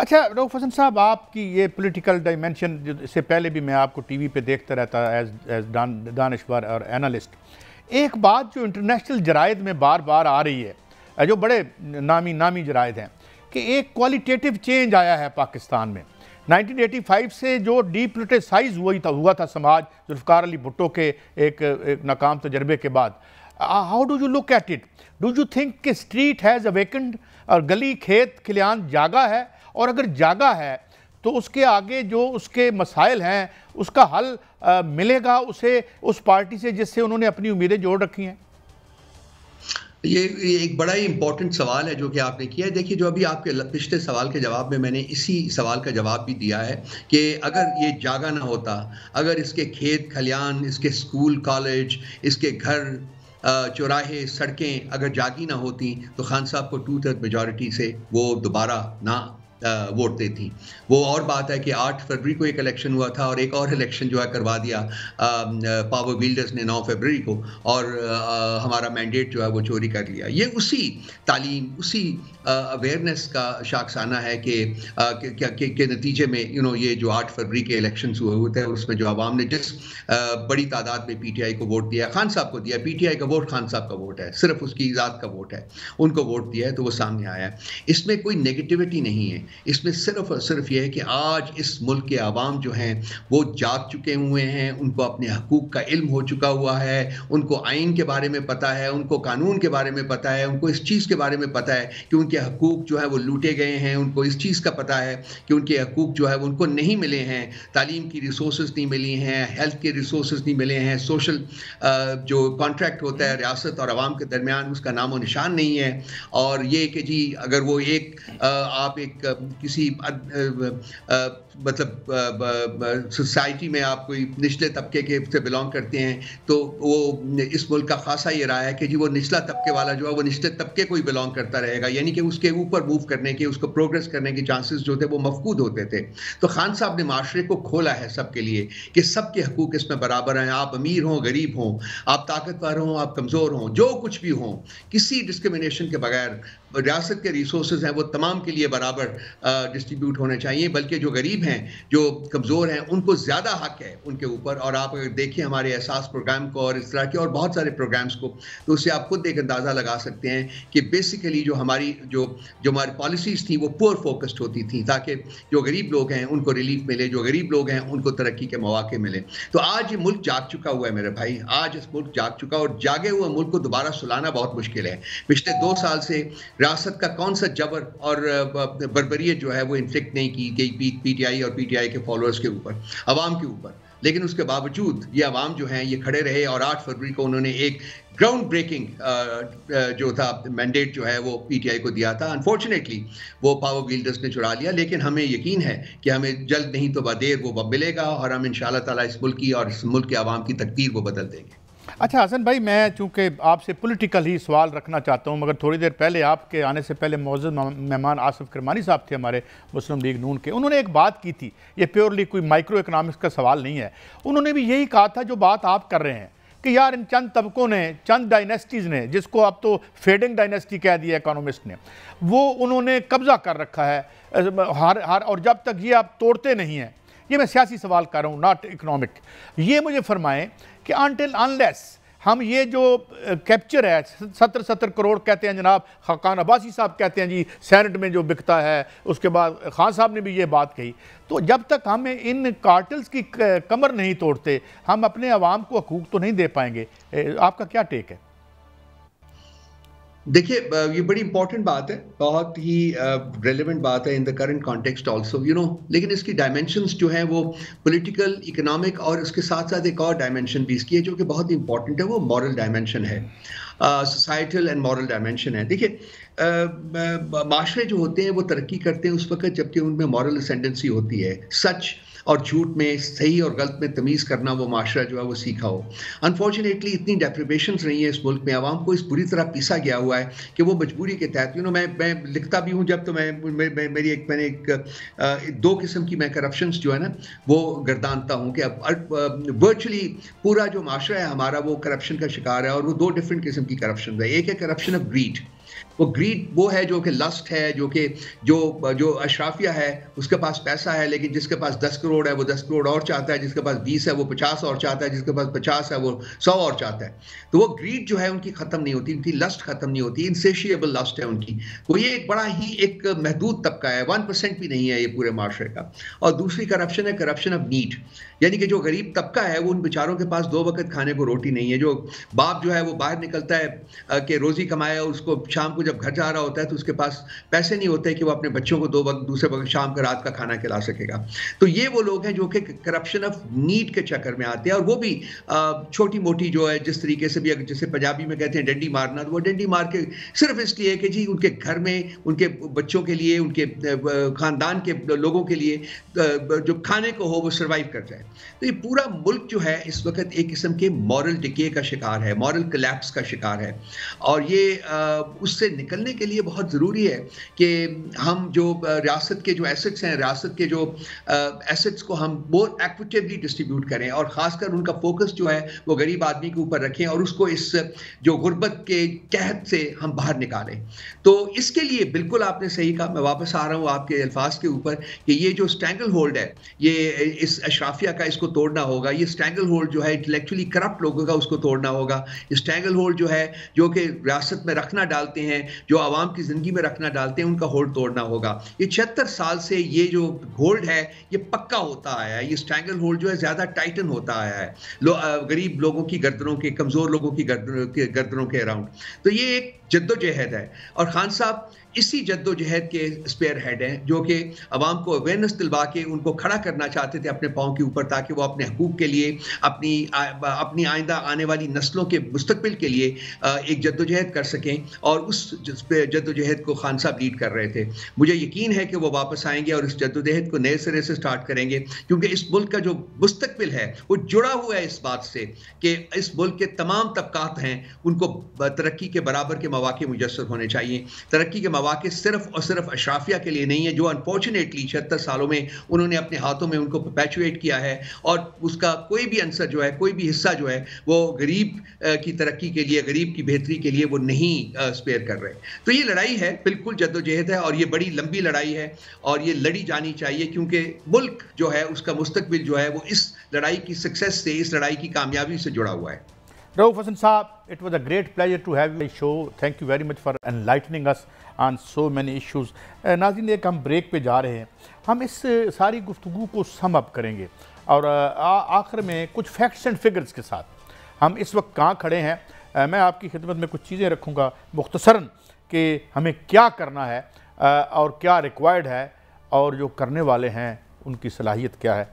अच्छा रऊफ हसन साहब, आपकी ये पॉलिटिकल डायमेंशन, इससे पहले भी मैं आपको टीवी पे देखता रहता एज दानिश्वर और एनालिस्ट, एक बात जो इंटरनेशनल जराइद में बार बार आ रही है, जो बड़े नामी जराइद हैं, कि एक क्वालिटेटिव चेंज आया है पाकिस्तान में 1985 से जो डीपोलिटिसाइज हुआ था समाज जुल्फ़िकार अली भुट्टो के एक नाकाम तजर्बे के बाद। How do you look at it? Do you think कि स्ट्रीट हैज़ अवेकन्ड और गली खेत खलियान जागा है? और अगर जागा है तो उसके आगे जो उसके मसाइल हैं उसका हल मिलेगा उसे उस पार्टी से जिससे उन्होंने अपनी उम्मीदें जोड़ रखी हैं? ये एक बड़ा ही इंपॉर्टेंट सवाल है जो कि आपने किया है। देखिए, जो अभी आपके पिछले सवाल के जवाब में मैंने इसी सवाल का जवाब भी दिया है कि अगर ये जागा ना होता, अगर इसके खेत खलियान, इसके स्कूल कॉलेज, इसके घर चौराहे सड़कें अगर जागी ना होती तो खान साहब को 2/3 मेजॉरिटी से वो दोबारा ना वोट देती। वो और बात है कि 8 फरवरी को एक इलेक्शन हुआ था और एक और इलेक्शन जो है करवा दिया पावर बिल्डर्स ने 9 फरवरी को, और हमारा मैंडेट जो है वो चोरी कर लिया। ये उसी तालीम, उसी अवेयरनेस का शाखसाना है कि नतीजे में ये जो 8 फरवरी के इलेक्शंस हुए थे उसमें जो आवाम ने जिस बड़ी तादाद में पीटीआई को वोट दिया, खान साहब को दिया, पीटीआई का वोट खान साहब का वोट है, सिर्फ उसकी ज़ात का वोट है, उनको वोट दिया है तो वो सामने आया है। इसमें कोई नेगेटिविटी नहीं है, इसमें सिर्फ और सिर्फ यह है कि आज इस मुल्क के आवाम जो हैं वो जाग चुके हुए हैं, उनको अपने हकूक़ का इल्म हो चुका हुआ है, उनको आइन के बारे में पता है, उनको कानून के बारे में पता है, उनको इस चीज़ के बारे में पता है कि उनके हकूक़ जो है वो लूटे गए हैं, उनको इस चीज़ का पता है कि उनके हकूक़ जो है वो उनको नहीं मिले हैं, तालीम की रिसोर्सेज नहीं मिली हैं, हेल्थ के रिसोर्सेज नहीं मिले हैं, सोशल जो कॉन्ट्रैक्ट होता है रियासत और आवाम के दरमियान उसका नामो निशान नहीं है। और ये कि जी अगर वो आप एक किसी मतलब सोसाइटी में आप कोई निचले तबके के से बिलोंग करते हैं तो वो इस मुल्क का खासा ये रहा है कि जी वो निचला तबके वाला जो है वो निचले तबके को ही बिलोंग करता रहेगा, यानी कि उसके ऊपर मूव करने के, उसको प्रोग्रेस करने के चांसेस जो थे वो मफकूद होते थे। तो खान साहब ने माशरे को खोला है सबके लिए कि सबके हकूक़ इसमें बराबर हैं, आप अमीर हों गरीब हों, आप ताकतवर हों आप कमज़ोर हों, जो कुछ भी हों, किसी डिस्क्रिमिनेशन के बगैर रियासत के रिसोर्सेज हैं वो तमाम के लिए बराबर डिस्ट्रीब्यूट होने चाहिए, बल्कि जो गरीब हैं, जो कमज़ोर हैं, उनको ज़्यादा हक है उनके ऊपर। और आप अगर देखिए हमारे एहसास प्रोग्राम को और इस तरह के और बहुत सारे प्रोग्राम्स को, तो उससे आप खुद एक अंदाज़ा लगा सकते हैं कि बेसिकली जो हमारी पॉलिसीज़ थी वो पुअर फोकस्ड होती थी ताकि जो गरीब लोग हैं उनको रिलीफ मिले, जो गरीब लोग हैं उनको तरक्की के मौके मिले। तो आज ये मुल्क जाग चुका हुआ है मेरे भाई, आज इस मुल्क जाग चुका, और जागे हुए मुल्क को दोबारा सुलाना बहुत मुश्किल है। पिछले 2 साल से रियासत का कौन सा जबर और बर्बरियत जो है वो इन्फ्लिक्ट नहीं की गई पीटीआई और पीटीआई के फॉलोअर्स के ऊपर, अवाम के ऊपर, लेकिन उसके बावजूद ये अवाम जो हैं ये खड़े रहे और 8 फरवरी को उन्होंने एक ग्राउंड ब्रेकिंग जो था मैंडेट जो है वो पीटीआई को दिया था। अनफॉर्चुनेटली वो पावर बिल्डर्स ने चुरा लिया, लेकिन हमें यकीन है कि हमें जल्द नहीं तो बदेर वो मिलेगा और हम इंशाअल्लाह ताला इस मुल्क की और इस मुल्क के अवाम की तकदीर वो बदल देंगे। अच्छा हसन भाई, मैं चूँकि आपसे पॉलिटिकल ही सवाल रखना चाहता हूँ, मगर थोड़ी देर पहले आपके आने से पहले मौजूद मेहमान आसिफ करमानी साहब थे हमारे मुस्लिम लीग नून के, उन्होंने एक बात की थी, ये प्योरली कोई माइक्रो इकनॉमिक्स का सवाल नहीं है, उन्होंने भी यही कहा था जो बात आप कर रहे हैं कि यार इन चंद तबकों ने, चंद डायनेस्टीज़ ने, जिसको अब तो फेडिंग डायनेस्टी कह दिया इकोनॉमिस्ट ने, वो उन्होंने कब्ज़ा कर रखा है हर और जब तक ये आप तोड़ते नहीं हैं, ये मैं सियासी सवाल कर रहा हूँ नॉट इकनॉमिक, ये मुझे फरमाएं कि अनटिल अनलेस हम ये जो कैप्चर है 70 करोड़ कहते हैं जनाब खाकान अब्बासी साहब कहते हैं जी सेनेट में जो बिकता है, उसके बाद खान साहब ने भी ये बात कही, तो जब तक हम इन कार्टल्स की कमर नहीं तोड़ते हम अपने अवाम को हकूक़ तो नहीं दे पाएंगे। आपका क्या टेक है? देखिए, ये बड़ी इंपॉर्टेंट बात है, बहुत ही रेलेवेंट बात है in the current context also, लेकिन इसकी डायमेंशंस जो हैं वो पॉलिटिकल, इकोनॉमिक और उसके साथ साथ एक और डायमेंशन भी इसकी है जो कि बहुत इंपॉर्टेंट है, वो मॉरल डायमेंशन है, सोसाइटल एंड मॉरल डायमेंशन है। देखिए, माशरे जो होते हैं वो तरक्की करते हैं उस वक्त जबकि उनमें मॉरल असेंडेंसी होती है, सच और झूठ में, सही और गलत में तमीज़ करना वो माशरा जो है वो सीखा हो। अनफॉर्चुनेटली इतनी डेप्रिवेशंस रही हैं इस मुल्क में, आवाम को इस बुरी तरह पीसा गया हुआ है कि वो मजबूरी के तहत मैं लिखता भी हूँ जब, तो मैंने 2 किस्म की मैं करप्शंस जो है ना वो गर्दानता हूँ कि अब वर्चुअली पूरा जो माशरा है हमारा वो करप्शन का शिकार है, और वो 2 डिफरेंट किस्म की करप्शन है। एक है करप्शन ऑफ ग्रीड, वो ग्रीड वो है जो कि लस्ट है, जो कि जो अशराफिया है उसके पास पैसा है, लेकिन जिसके पास 10 करोड़ है वो 10 करोड़ और चाहता है, जिसके पास 20 है वो 50 और चाहता है, जिसके पास 50 है वो 100 और चाहता है। तो वो ग्रीड जो है उनकी खत्म नहीं होती, उनकी लस्ट खत्म नहीं होती, इनसेशिएबल लस्ट है उनकी। वो ये एक बड़ा ही एक महदूद तबका है, 1% भी नहीं है ये पूरे माशरे का। और दूसरी करप्शन है, करप्शन ऑफ नीड, यानी कि जो गरीब तबका है वो उन बेचारों के पास 2 वक्त खाने को रोटी नहीं है। जो बाप जो है वो बाहर निकलता है कि रोजी कमाए, और उसको शाम को जब घर जा रहा होता है तो उसके पास पैसे नहीं होते कि वो अपने बच्चों को 2 वक्त दूसरे वक्त शाम का रात का खाना खिला सकेगा। तो ये वो लोग हैं जो कि करप्शन ऑफ नीड के चक्कर में आते हैं, और वो भी छोटी मोटी जो है, जिस तरीके से भी, अगर जैसे पंजाबी में कहते हैं डंडी मारना, तो वो डंडी मार के सिर्फ इसलिए कि जी उनके घर में उनके बच्चों के लिए, उनके खानदान के लोगों के लिए जो खाने को हो वो सर्वाइव कर जाए। तो ये पूरा मुल्क जो है इस वक्त एक किस्म के मॉरल डिके का शिकार है, मॉरल कोलैप्स का शिकार है। और ये उससे निकलने के लिए बहुत ज़रूरी है कि हम जो रियासत के जो एसेट्स हैं, रियासत के जो एसेट्स को हम बहुत एक्विटेबली डिस्ट्रीब्यूट करें, और ख़ासकर उनका फोकस जो है वो गरीब आदमी के ऊपर रखें, और उसको इस जो गुर्बत के कहत से हम बाहर निकालें। तो इसके लिए बिल्कुल आपने सही कहा, मैं वापस आ रहा हूँ आपके अल्फाज के ऊपर, कि ये जो स्ट्रैंगल होल्ड है, ये इस अशराफिया का, इसको तोड़ना होगा। ये स्ट्रैंगल होल्ड जो है इंटेलेक्चुअली करप्ट लोगों का, उसको तोड़ना होगा। ये स्ट्रैंगल होल्ड जो है, जो कि रियासत में रखना डालते हैं, जो आवाम की ज़िंदगी में रखना डालते हैं, उनका होल्ड तोड़ना होगा। ये 76 साल से ये जो होल्ड है ये पक्का होता आया है। ये स्ट्रैंगल होल्ड जो है ज़्यादा टाइटन होता आया है गरीब लोगों की गर्दनों के, कमज़ोर लोगों की गर्दनों के अराउंड। तो ये एक जद्दोजहद है, और खान साहब इसी जद्दोजहद के स्पेयर हेड हैं, जो कि अवाम को अवेयरनेस दिलवा के उनको खड़ा करना चाहते थे अपने पाँव के ऊपर, ताकि वो अपने हकूक़ के लिए, अपनी आइंदा आने वाली नस्लों के मुस्तकबिल के लिए एक जद्दोजहद कर सकें। और उस जद्दोजहद को खान साहब लीड कर रहे थे। मुझे यकीन है कि वो वापस आएंगे और इस जद्दोजहद को नए सिरे से स्टार्ट करेंगे, क्योंकि इस मुल्क का जो मुस्तकबिल है वो जुड़ा हुआ है इस बात से कि इस मुल्क के तमाम तबकात हैं उनको तरक्की के बराबर के मौके मुयस्सर होने चाहिए। तरक्की के मौके सिर्फ और सिर्फ अशराफिया के लिए नहीं है, जो अनफॉर्चुनेटली 76 सालों में उन्होंने अपने हाथों में उनको परपेचुएट किया है, और उसका कोई भी अंसर जो है, कोई भी हिस्सा जो है, वो गरीब की तरक्की के लिए, गरीब की बेहतरी के लिए वो नहीं स्पेयर कर रहे। तो ये लड़ाई है, बिल्कुल जद्दोजहद है, और ये बड़ी लंबी लड़ाई है, और ये लड़ी जानी चाहिए, क्योंकि मुल्क जो है उसका मुस्तकबिल जो है वो इस लड़ाई की सक्सेस से, इस लड़ाई की कामयाबी से जुड़ा हुआ है। Rauf Hasan Saab, it was a great pleasure to have you on the show. Thank you very much for enlightening us on so many issues. नाज़रीन, एक हम ब्रेक पे जा रहे हैं, हम इस सारी गुफ्तगू को सम अप करेंगे, और आखिर में कुछ फैक्ट्स एंड फिगर्स के साथ हम इस वक्त कहाँ खड़े हैं। मैं आपकी खिदमत में कुछ चीज़ें रखूँगा मुख्तसरन कि हमें क्या करना है और क्या रिक्वायर्ड है, और जो करने वाले हैं उनकी सलाहियत क्या है।